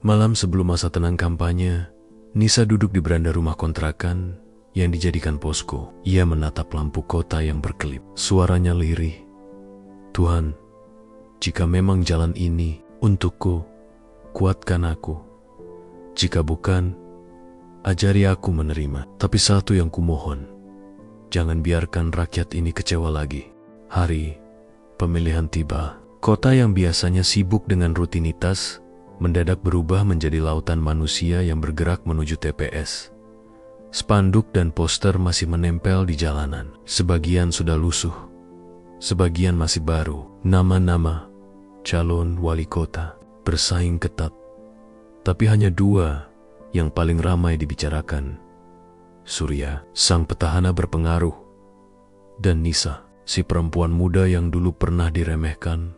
Malam sebelum masa tenang kampanye, Nisa duduk di beranda rumah kontrakan yang dijadikan posko. Ia menatap lampu kota yang berkelip. Suaranya lirih. Tuhan, jika memang jalan ini untukku, kuatkan aku. Jika bukan, ajari aku menerima. Tapi satu yang kumohon, jangan biarkan rakyat ini kecewa lagi. Hari pemilihan tiba. Kota yang biasanya sibuk dengan rutinitas mendadak berubah menjadi lautan manusia yang bergerak menuju TPS. Spanduk dan poster masih menempel di jalanan. Sebagian sudah lusuh, sebagian masih baru. Nama-nama calon wali kota bersaing ketat. Tapi hanya dua yang paling ramai dibicarakan. Surya, sang petahana berpengaruh, dan Nisa, si perempuan muda yang dulu pernah diremehkan.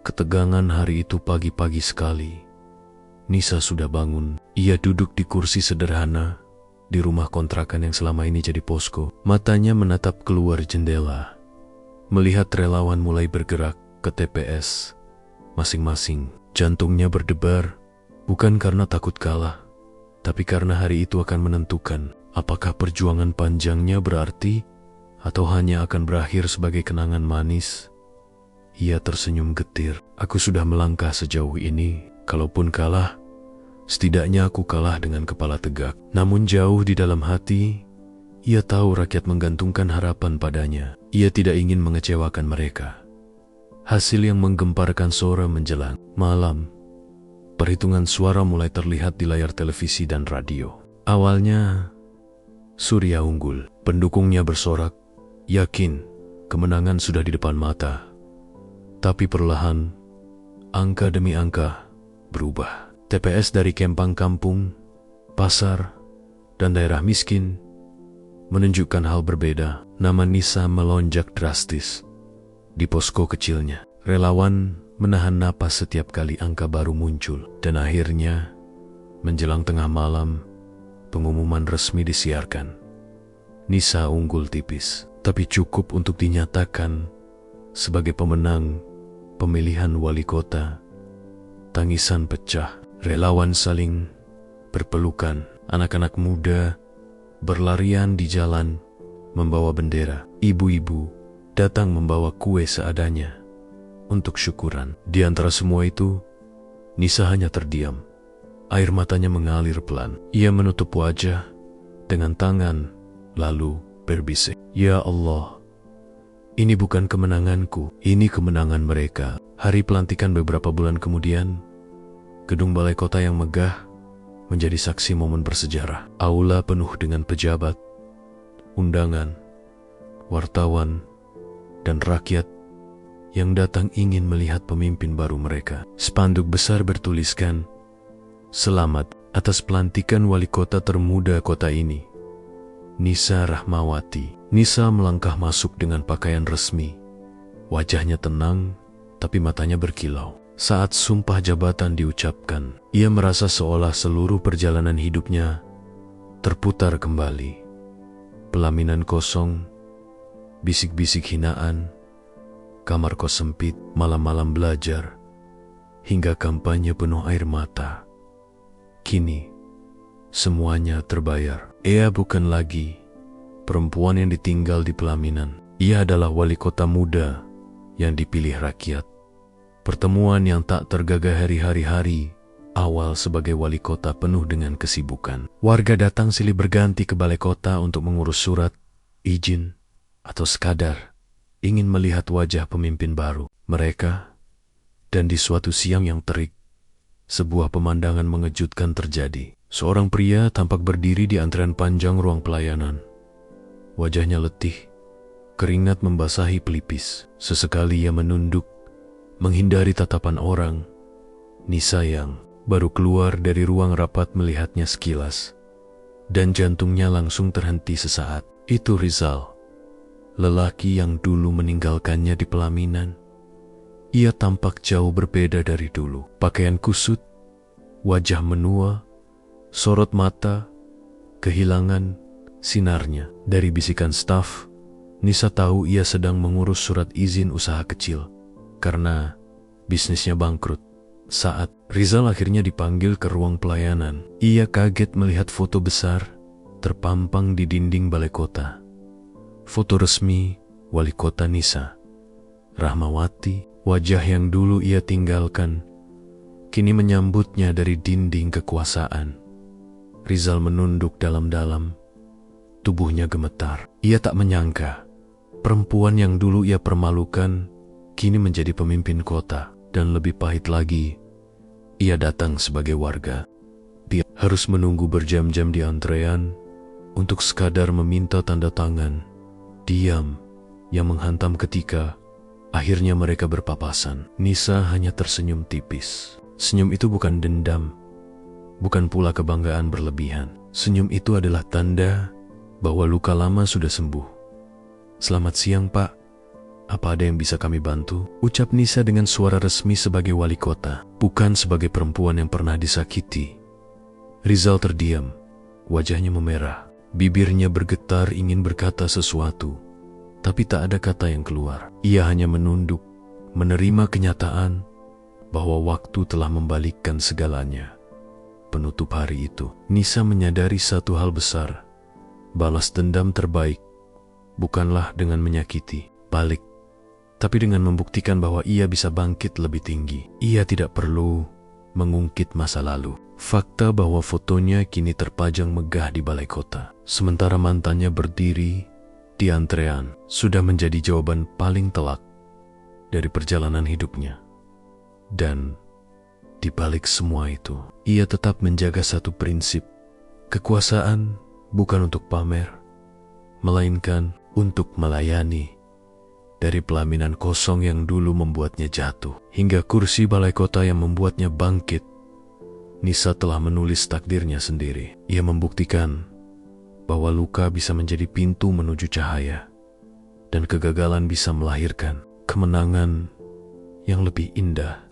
Ketegangan hari itu pagi-pagi sekali. Nisa sudah bangun. Ia duduk di kursi sederhana di rumah kontrakan yang selama ini jadi posko. Matanya menatap keluar jendela, melihat relawan mulai bergerak ke TPS masing-masing. Jantungnya berdebar, bukan karena takut kalah, tapi karena hari itu akan menentukan apakah perjuangan panjangnya berarti atau hanya akan berakhir sebagai kenangan manis. Ia tersenyum getir. Aku sudah melangkah sejauh ini. Kalaupun kalah, setidaknya aku kalah dengan kepala tegak. Namun jauh di dalam hati, ia tahu rakyat menggantungkan harapan padanya. Ia tidak ingin mengecewakan mereka. Hasil yang menggemparkan sore menjelang malam. Perhitungan suara mulai terlihat di layar televisi dan radio. Awalnya, Surya unggul. Pendukungnya bersorak, yakin kemenangan sudah di depan mata. Tapi perlahan, angka demi angka berubah. TPS dari Kempang kampung, pasar, dan daerah miskin menunjukkan hal berbeda. Nama Nisa melonjak drastis. Di posko kecilnya, relawan menahan napas setiap kali angka baru muncul. Dan akhirnya, menjelang tengah malam, pengumuman resmi disiarkan. Nisa unggul tipis, tapi cukup untuk dinyatakan sebagai pemenang pemilihan wali kota. Tangisan pecah, relawan saling berpelukan, anak-anak muda berlarian di jalan membawa bendera. Ibu-ibu datang membawa kue seadanya untuk syukuran. Di antara semua itu, Nisa hanya terdiam. Air matanya mengalir pelan. Ia menutup wajah dengan tangan, lalu berbisik, "Ya Allah, ini bukan kemenanganku, ini kemenangan mereka." Hari pelantikan beberapa bulan kemudian, gedung balai kota yang megah menjadi saksi momen bersejarah. Aula penuh dengan pejabat, undangan, wartawan, dan rakyat yang datang ingin melihat pemimpin baru mereka. Spanduk besar bertuliskan, "Selamat atas pelantikan wali kota termuda kota ini, Nisa Rahmawati." Nisa melangkah masuk dengan pakaian resmi. Wajahnya tenang, tapi matanya berkilau. Saat sumpah jabatan diucapkan, ia merasa seolah seluruh perjalanan hidupnya terputar kembali. Pelaminan kosong, bisik-bisik hinaan, kamar kos sempit, malam-malam belajar, hingga kampanye penuh air mata. Kini, semuanya terbayar. Ia bukan lagi perempuan yang ditinggal di pelaminan. Ia adalah wali kota muda yang dipilih rakyat. Pertemuan yang tak tergagah hari-hari awal sebagai wali kota penuh dengan kesibukan. Warga datang silih berganti ke balai kota untuk mengurus surat, izin, atau sekadar ingin melihat wajah pemimpin baru mereka. Dan di suatu siang yang terik, sebuah pemandangan mengejutkan terjadi. Seorang pria tampak berdiri di antrean panjang ruang pelayanan. Wajahnya letih, keringat membasahi pelipis. Sesekali ia menunduk, menghindari tatapan orang. Nisa yang baru keluar dari ruang rapat melihatnya sekilas, dan jantungnya langsung terhenti sesaat. Itu Rizal, lelaki yang dulu meninggalkannya di pelaminan. Ia tampak jauh berbeda dari dulu. Pakaian kusut, wajah menua, sorot mata kehilangan sinarnya. Dari bisikan staf, Nisa tahu ia sedang mengurus surat izin usaha kecil karena bisnisnya bangkrut. Saat Rizal akhirnya dipanggil ke ruang pelayanan, ia kaget melihat foto besar terpampang di dinding balai kota. Foto resmi wali kota Nisa, Rahmawati. Wajah yang dulu ia tinggalkan kini menyambutnya dari dinding kekuasaan. Rizal menunduk dalam-dalam, tubuhnya gemetar. Ia tak menyangka perempuan yang dulu ia permalukan kini menjadi pemimpin kota, dan lebih pahit lagi, ia datang sebagai warga. Dia harus menunggu berjam-jam di antrean untuk sekadar meminta tanda tangan. Diam yang menghantam ketika akhirnya mereka berpapasan. Nisa hanya tersenyum tipis. Senyum itu bukan dendam, bukan pula kebanggaan berlebihan. Senyum itu adalah tanda bahwa luka lama sudah sembuh. "Selamat siang, Pak. Apa ada yang bisa kami bantu?" Ucap Nisa dengan suara resmi sebagai wali kota, bukan sebagai perempuan yang pernah disakiti. Rizal terdiam, wajahnya memerah, bibirnya bergetar ingin berkata sesuatu, tapi tak ada kata yang keluar. Ia hanya menunduk, menerima kenyataan bahwa waktu telah membalikkan segalanya. Penutup hari itu, Nisa menyadari satu hal besar. Balas dendam terbaik bukanlah dengan menyakiti, balik, tapi dengan membuktikan bahwa ia bisa bangkit lebih tinggi. Ia tidak perlu mengungkit masa lalu. Fakta bahwa fotonya kini terpajang megah di balai kota, sementara mantannya berdiri di antrean, sudah menjadi jawaban paling telak dari perjalanan hidupnya. Dan di balik semua itu, ia tetap menjaga satu prinsip. Kekuasaan bukan untuk pamer, melainkan untuk melayani. Dari pelaminan kosong yang dulu membuatnya jatuh, hingga kursi balai kota yang membuatnya bangkit, Nisa telah menulis takdirnya sendiri. Ia membuktikan bahwa luka bisa menjadi pintu menuju cahaya, dan kegagalan bisa melahirkan kemenangan yang lebih indah.